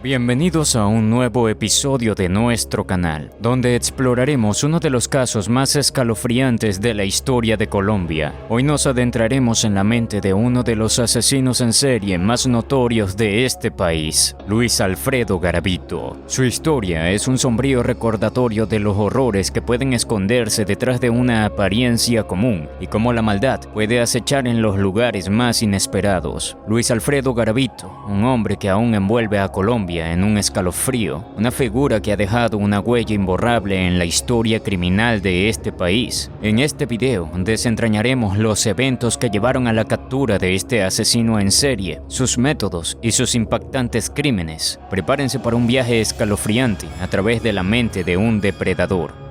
Bienvenidos a un nuevo episodio de nuestro canal, donde exploraremos uno de los casos más escalofriantes de la historia de Colombia. Hoy nos adentraremos en la mente de uno de los asesinos en serie más notorios de este país, Luis Alfredo Garavito. Su historia es un sombrío recordatorio de los horrores que pueden esconderse detrás de una apariencia común y cómo la maldad puede acechar en los lugares más inesperados. Luis Alfredo Garavito, un hombre que aún envuelve a Colombia en un escalofrío, una figura que ha dejado una huella imborrable en la historia criminal de este país. En este video desentrañaremos los eventos que llevaron a la captura de este asesino en serie, sus métodos y sus impactantes crímenes. Prepárense para un viaje escalofriante a través de la mente de un depredador.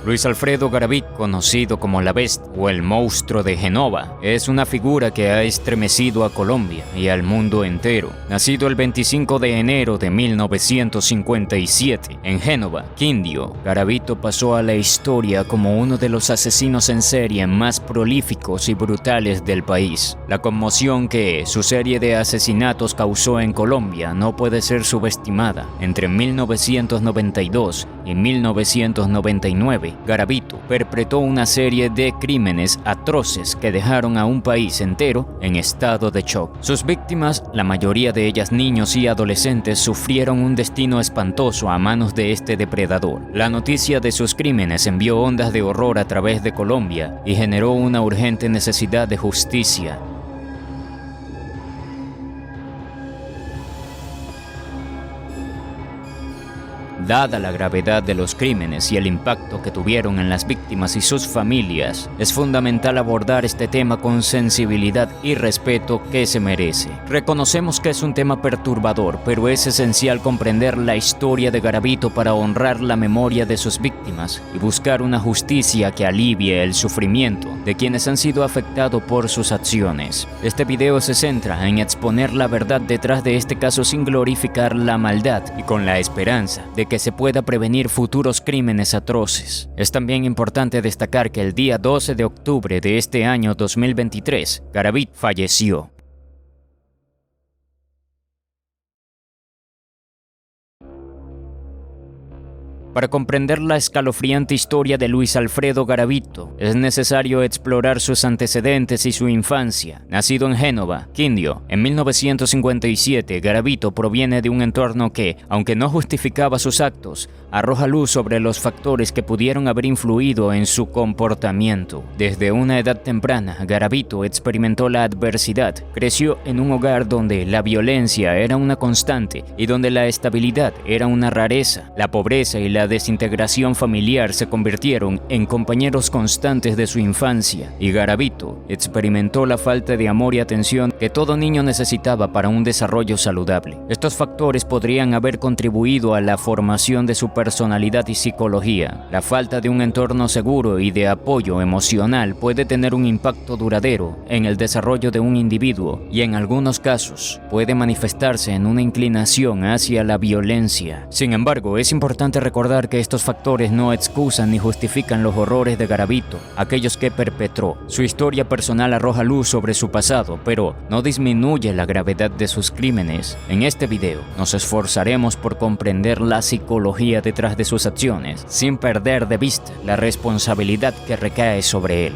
Luis Alfredo Garavito, conocido como la Bestia o el Monstruo de Génova, es una figura que ha estremecido a Colombia y al mundo entero. Nacido el 25 de enero de 1957 en Génova, Quindío, Garavito pasó a la historia como uno de los asesinos en serie más prolíficos y brutales del país. La conmoción que su serie de asesinatos causó en Colombia no puede ser subestimada. Entre 1992 y 1999, Garavito perpetró una serie de crímenes atroces que dejaron a un país entero en estado de shock. Sus víctimas, la mayoría de ellas niños y adolescentes, sufrieron un destino espantoso a manos de este depredador. La noticia de sus crímenes envió ondas de horror a través de Colombia y generó una urgente necesidad de justicia. Dada la gravedad de los crímenes y el impacto que tuvieron en las víctimas y sus familias, es fundamental abordar este tema con sensibilidad y respeto que se merece. Reconocemos que es un tema perturbador, pero es esencial comprender la historia de Garavito para honrar la memoria de sus víctimas y buscar una justicia que alivie el sufrimiento de quienes han sido afectados por sus acciones. Este video se centra en exponer la verdad detrás de este caso sin glorificar la maldad y con la esperanza de que se pueda prevenir futuros crímenes atroces. Es también importante destacar que el día 12 de octubre de este año 2023, Garavito falleció. Para comprender la escalofriante historia de Luis Alfredo Garavito, es necesario explorar sus antecedentes y su infancia. Nacido en Génova, Quindío, en 1957, Garavito proviene de un entorno que, aunque no justificaba sus actos, arroja luz sobre los factores que pudieron haber influido en su comportamiento. Desde una edad temprana, Garavito experimentó la adversidad. Creció en un hogar donde la violencia era una constante y donde la estabilidad era una rareza. La pobreza y la desintegración familiar se convirtieron en compañeros constantes de su infancia, y Garavito experimentó la falta de amor y atención que todo niño necesitaba para un desarrollo saludable. Estos factores podrían haber contribuido a la formación de su personalidad y psicología. La falta de un entorno seguro y de apoyo emocional puede tener un impacto duradero en el desarrollo de un individuo y en algunos casos puede manifestarse en una inclinación hacia la violencia. Sin embargo, es importante recordar que estos factores no excusan ni justifican los horrores de Garavito, aquellos que perpetró. Su historia personal arroja luz sobre su pasado, pero no disminuye la gravedad de sus crímenes. En este video nos esforzaremos por comprender la psicología detrás de sus acciones, sin perder de vista la responsabilidad que recae sobre él.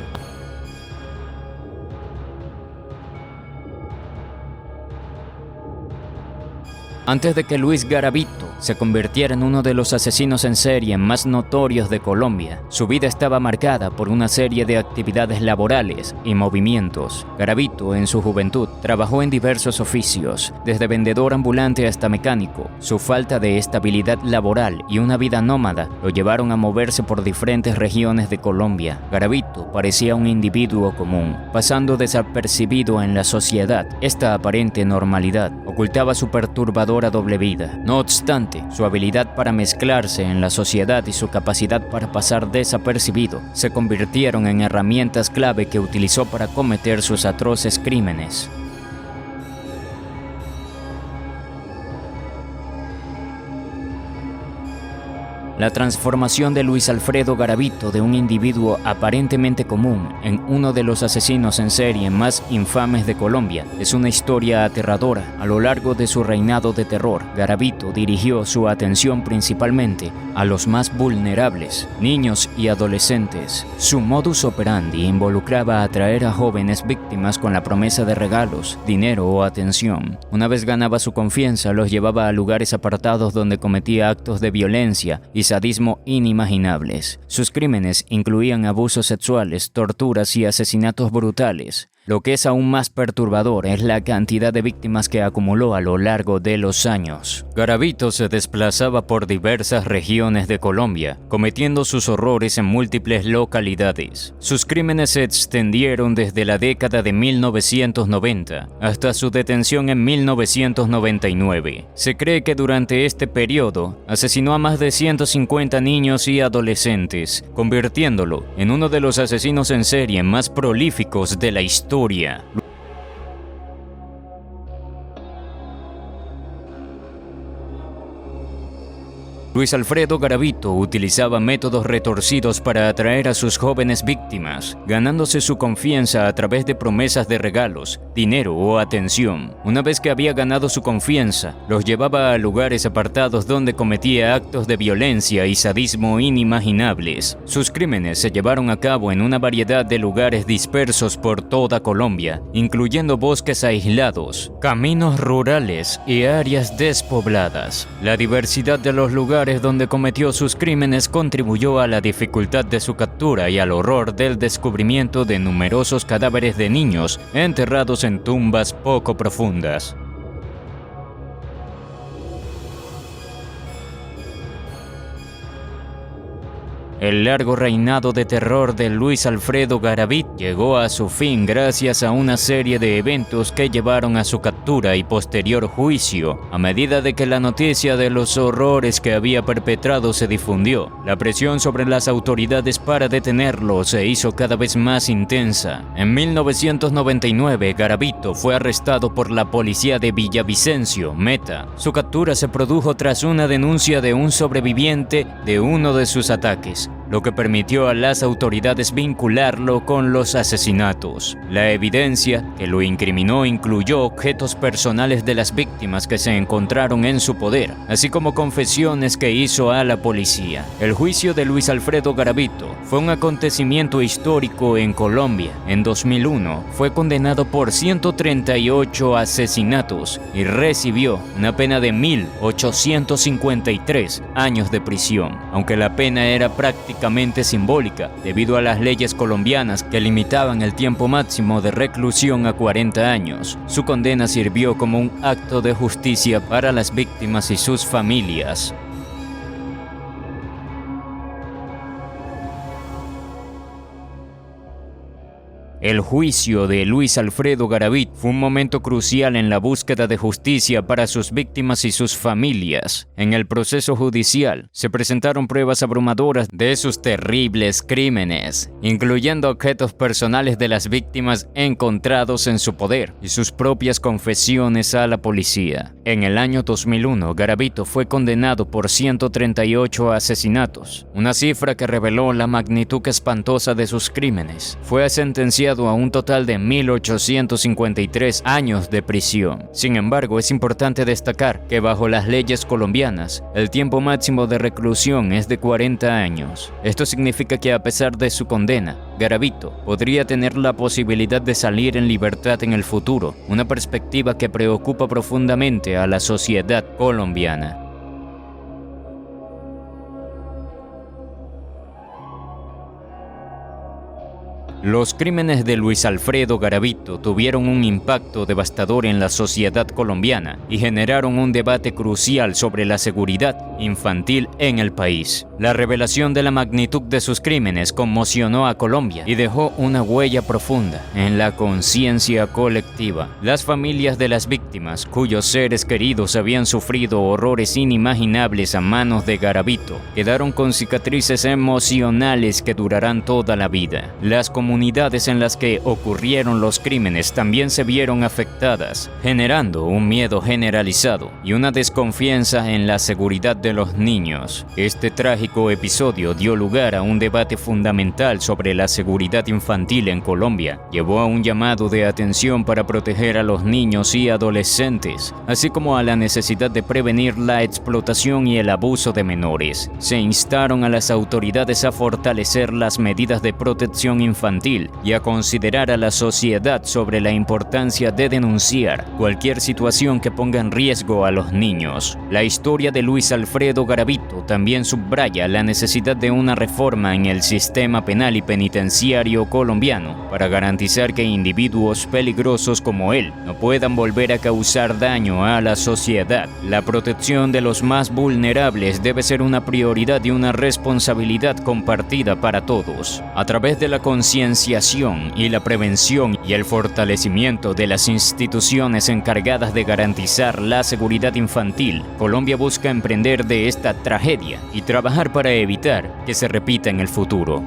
Antes de que Luis Garavito se convirtiera en uno de los asesinos en serie más notorios de Colombia, su vida estaba marcada por una serie de actividades laborales y movimientos. Garavito, en su juventud, trabajó en diversos oficios, desde vendedor ambulante hasta mecánico. Su falta de estabilidad laboral y una vida nómada lo llevaron a moverse por diferentes regiones de Colombia. Garavito parecía un individuo común, pasando desapercibido en la sociedad. Esta aparente normalidad ocultaba su perturbadora doble vida. No obstante, su habilidad para mezclarse en la sociedad y su capacidad para pasar desapercibido se convirtieron en herramientas clave que utilizó para cometer sus atroces crímenes. La transformación de Luis Alfredo Garavito de un individuo aparentemente común en uno de los asesinos en serie más infames de Colombia es una historia aterradora. A lo largo de su reinado de terror, Garavito dirigió su atención principalmente a los más vulnerables, niños y adolescentes. Su modus operandi involucraba atraer a jóvenes víctimas con la promesa de regalos, dinero o atención. Una vez ganaba su confianza, los llevaba a lugares apartados donde cometía actos de violencia y sadismo inimaginables. Sus crímenes incluían abusos sexuales, torturas y asesinatos brutales. Lo que es aún más perturbador es la cantidad de víctimas que acumuló a lo largo de los años. Garavito se desplazaba por diversas regiones de Colombia, cometiendo sus horrores en múltiples localidades. Sus crímenes se extendieron desde la década de 1990 hasta su detención en 1999. Se cree que durante este periodo asesinó a más de 150 niños y adolescentes, convirtiéndolo en uno de los asesinos en serie más prolíficos de la historia. Luis Alfredo Garavito utilizaba métodos retorcidos para atraer a sus jóvenes víctimas, ganándose su confianza a través de promesas de regalos, dinero o atención. Una vez que había ganado su confianza, los llevaba a lugares apartados donde cometía actos de violencia y sadismo inimaginables. Sus crímenes se llevaron a cabo en una variedad de lugares dispersos por toda Colombia, incluyendo bosques aislados, caminos rurales y áreas despobladas. La diversidad de los lugares donde cometió sus crímenes contribuyó a la dificultad de su captura y al horror del descubrimiento de numerosos cadáveres de niños enterrados en tumbas poco profundas. El largo reinado de terror de Luis Alfredo Garavito llegó a su fin gracias a una serie de eventos que llevaron a su captura y posterior juicio. A medida de que la noticia de los horrores que había perpetrado se difundió, la presión sobre las autoridades para detenerlo se hizo cada vez más intensa. En 1999, Garavito fue arrestado por la policía de Villavicencio, Meta. Su captura se produjo tras una denuncia de un sobreviviente de uno de sus ataques, lo que permitió a las autoridades vincularlo con los asesinatos. La evidencia que lo incriminó incluyó objetos personales de las víctimas que se encontraron en su poder, así como confesiones que hizo a la policía. El juicio de Luis Alfredo Garavito fue un acontecimiento histórico en Colombia. En 2001 fue condenado por 138 asesinatos y recibió una pena de 1.853 años de prisión, aunque la pena era prácticamente simbólica debido a las leyes colombianas que limitaban el tiempo máximo de reclusión a 40 años. Su condena sirvió como un acto de justicia para las víctimas y sus familias. El juicio de Luis Alfredo Garavito fue un momento crucial en la búsqueda de justicia para sus víctimas y sus familias. En el proceso judicial, se presentaron pruebas abrumadoras de sus terribles crímenes, incluyendo objetos personales de las víctimas encontrados en su poder y sus propias confesiones a la policía. En el año 2001, Garavito fue condenado por 138 asesinatos, una cifra que reveló la magnitud espantosa de sus crímenes. Fue sentenciado a un total de 1.853 años de prisión. Sin embargo, es importante destacar que bajo las leyes colombianas, el tiempo máximo de reclusión es de 40 años. Esto significa que a pesar de su condena, Garavito podría tener la posibilidad de salir en libertad en el futuro, una perspectiva que preocupa profundamente a la sociedad colombiana. Los crímenes de Luis Alfredo Garavito tuvieron un impacto devastador en la sociedad colombiana y generaron un debate crucial sobre la seguridad infantil en el país. La revelación de la magnitud de sus crímenes conmocionó a Colombia y dejó una huella profunda en la conciencia colectiva. Las familias de las víctimas, cuyos seres queridos habían sufrido horrores inimaginables a manos de Garavito, quedaron con cicatrices emocionales que durarán toda la vida. Las comunidades en las que ocurrieron los crímenes también se vieron afectadas, generando un miedo generalizado y una desconfianza en la seguridad de los niños. Este trágico episodio dio lugar a un debate fundamental sobre la seguridad infantil en Colombia. Llevó a un llamado de atención para proteger a los niños y adolescentes, así como a la necesidad de prevenir la explotación y el abuso de menores. Se instaron a las autoridades a fortalecer las medidas de protección infantil y a considerar a la sociedad sobre la importancia de denunciar cualquier situación que ponga en riesgo a los niños. La historia de Luis Alfredo Garavito también subraya la necesidad de una reforma en el sistema penal y penitenciario colombiano para garantizar que individuos peligrosos como él no puedan volver a causar daño a la sociedad. La protección de los más vulnerables debe ser una prioridad y una responsabilidad compartida para todos. A través de la concienciación y la prevención y el fortalecimiento de las instituciones encargadas de garantizar la seguridad infantil, Colombia busca emprender de esta tragedia y trabajar para evitar que se repita en el futuro.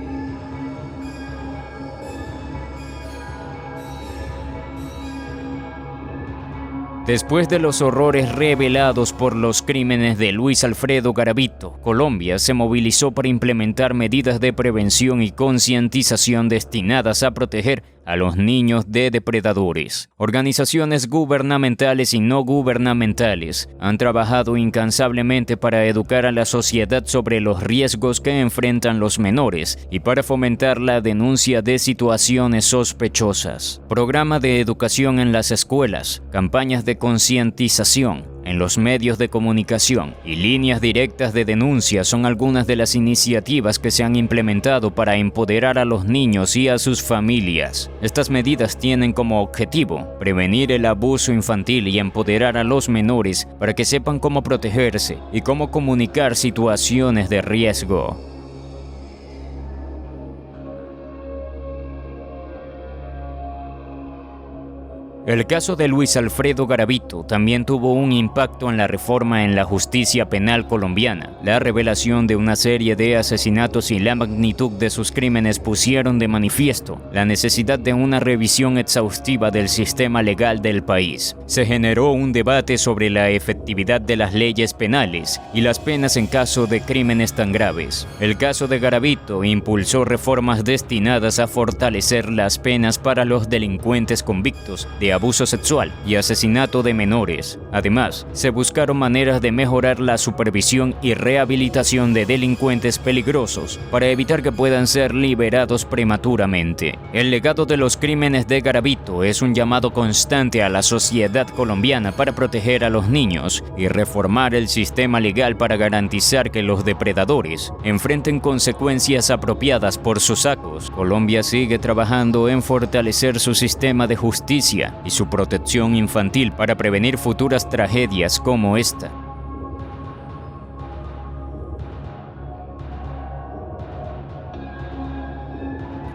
Después de los horrores revelados por los crímenes de Luis Alfredo Garavito, Colombia se movilizó para implementar medidas de prevención y concientización destinadas a proteger a los niños de depredadores. Organizaciones gubernamentales y no gubernamentales han trabajado incansablemente para educar a la sociedad sobre los riesgos que enfrentan los menores y para fomentar la denuncia de situaciones sospechosas. Programa de educación en las escuelas, campañas de concientización en los medios de comunicación y líneas directas de denuncia son algunas de las iniciativas que se han implementado para empoderar a los niños y a sus familias. Estas medidas tienen como objetivo prevenir el abuso infantil y empoderar a los menores para que sepan cómo protegerse y cómo comunicar situaciones de riesgo. El caso de Luis Alfredo Garavito también tuvo un impacto en la reforma en la justicia penal colombiana. La revelación de una serie de asesinatos y la magnitud de sus crímenes pusieron de manifiesto la necesidad de una revisión exhaustiva del sistema legal del país. Se generó un debate sobre la efectividad de las leyes penales y las penas en caso de crímenes tan graves. El caso de Garavito impulsó reformas destinadas a fortalecer las penas para los delincuentes convictos de abuso sexual y asesinato de menores. Además, se buscaron maneras de mejorar la supervisión y rehabilitación de delincuentes peligrosos para evitar que puedan ser liberados prematuramente. El legado de los crímenes de Garavito es un llamado constante a la sociedad colombiana para proteger a los niños y reformar el sistema legal para garantizar que los depredadores enfrenten consecuencias apropiadas por sus actos. Colombia sigue trabajando en fortalecer su sistema de justicia y su protección infantil para prevenir futuras tragedias como esta.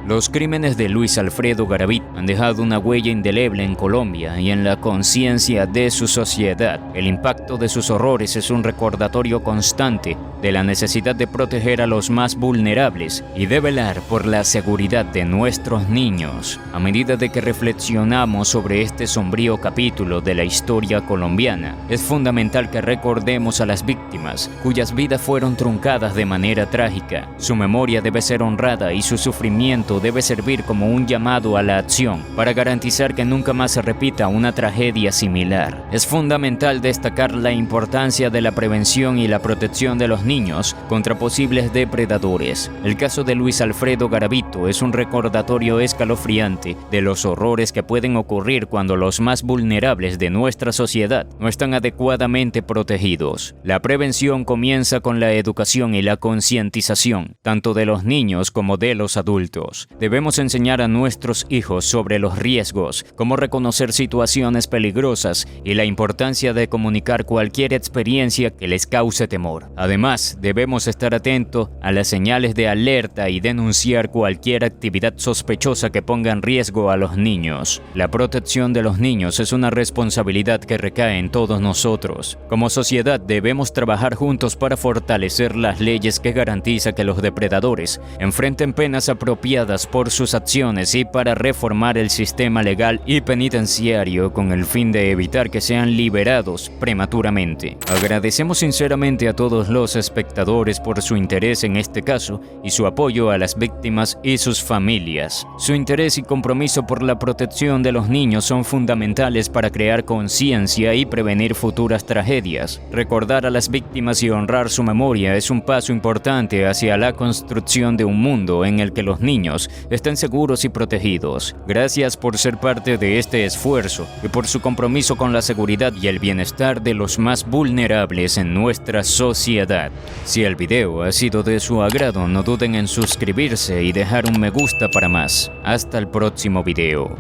Los crímenes de Luis Alfredo Garavito han dejado una huella indeleble en Colombia y en la conciencia de su sociedad. El impacto de sus horrores es un recordatorio constante de la necesidad de proteger a los más vulnerables y de velar por la seguridad de nuestros niños. A medida de que reflexionamos sobre este sombrío capítulo de la historia colombiana, es fundamental que recordemos a las víctimas cuyas vidas fueron truncadas de manera trágica. Su memoria debe ser honrada y su sufrimiento debe servir como un llamado a la acción para garantizar que nunca más se repita una tragedia similar. Es fundamental destacar la importancia de la prevención y la protección de los niños contra posibles depredadores. El caso de Luis Alfredo Garavito es un recordatorio escalofriante de los horrores que pueden ocurrir cuando los más vulnerables de nuestra sociedad no están adecuadamente protegidos. La prevención comienza con la educación y la concientización, tanto de los niños como de los adultos. Debemos enseñar a nuestros hijos sobre los riesgos, cómo reconocer situaciones peligrosas y la importancia de comunicar cualquier experiencia que les cause temor. Además, Además, debemos estar atentos a las señales de alerta y denunciar cualquier actividad sospechosa que ponga en riesgo a los niños. La protección de los niños es una responsabilidad que recae en todos nosotros. Como sociedad debemos trabajar juntos para fortalecer las leyes que garantizan que los depredadores enfrenten penas apropiadas por sus acciones y para reformar el sistema legal y penitenciario con el fin de evitar que sean liberados prematuramente. Agradecemos sinceramente a todos los espectadores por su interés en este caso y su apoyo a las víctimas y sus familias. Su interés y compromiso por la protección de los niños son fundamentales para crear conciencia y prevenir futuras tragedias. Recordar a las víctimas y honrar su memoria es un paso importante hacia la construcción de un mundo en el que los niños estén seguros y protegidos. Gracias por ser parte de este esfuerzo y por su compromiso con la seguridad y el bienestar de los más vulnerables en nuestra sociedad. Si el video ha sido de su agrado, no duden en suscribirse y dejar un me gusta para más. Hasta el próximo video.